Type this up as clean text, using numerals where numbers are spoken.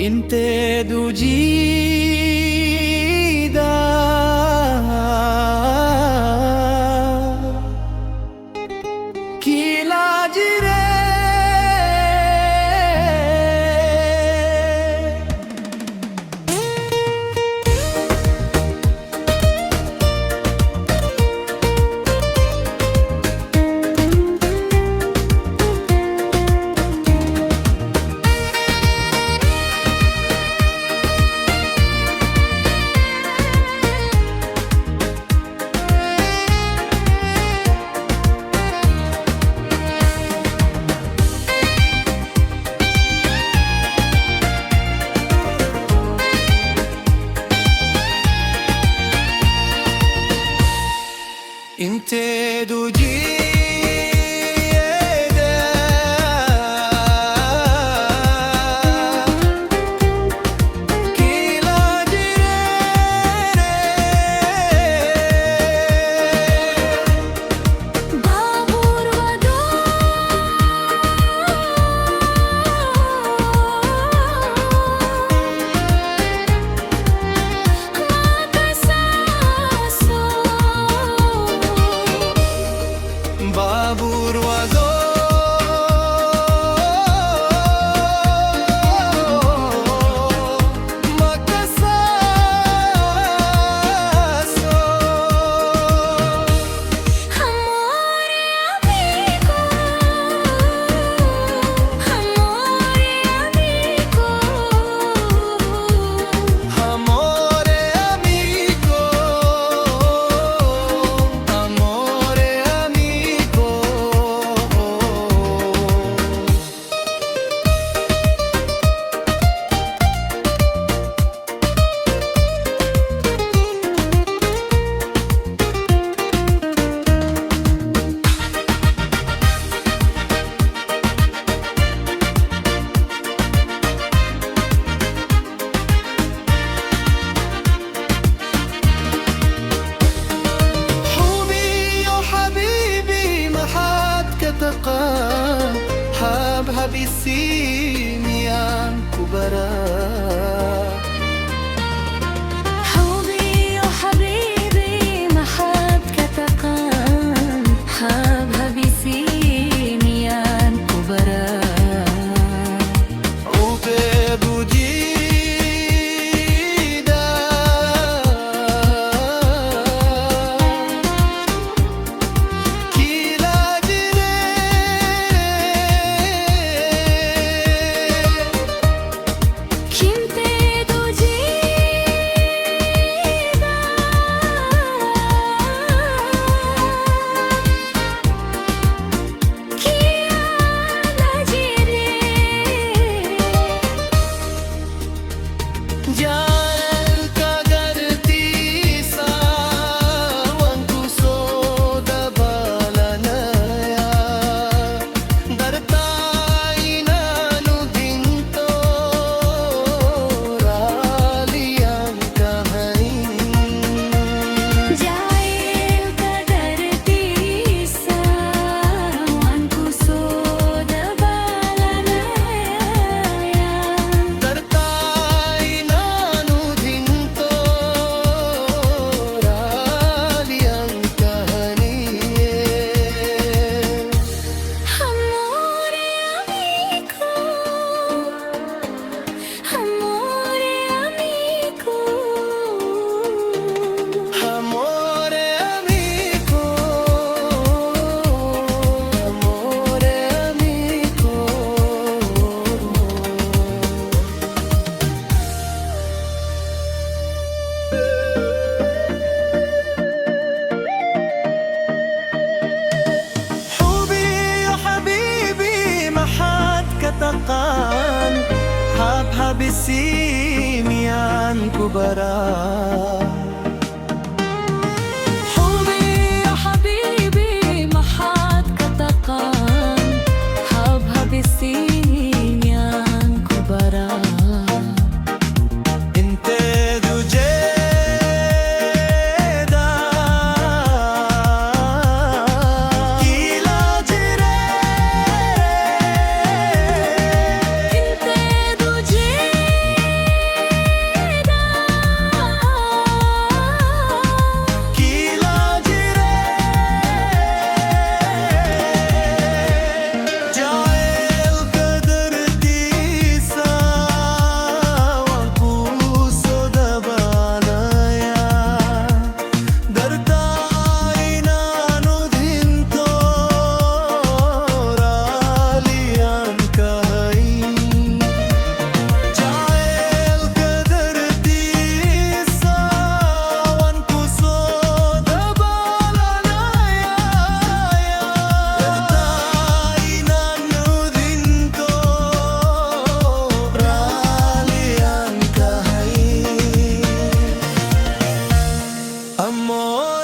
inte dugida kila jire inte dugida kila jire babur wado babur wado Habisimian kubara حبي وحبيبي ما حد كتقان حابها بسيميان كبرى وبدجيدا كلا جري كنت دجيدا كيانا جيري Jangan kagarti sawangku soda balanaya dartai nanu dinto raliang kahani Jahil kadar tisa wanku soda balanaya dartai nanu dinto raliang kahani Amore amico Amore amico Amore amico, amore amico. حبي يا حبيبي ما حد كتقان حبها بسيميان كبرى حبي يا حبيبي ما حد كتقان حبها بسيميان كبرى انت دجيدا كلا جري كنت دجيدا Amor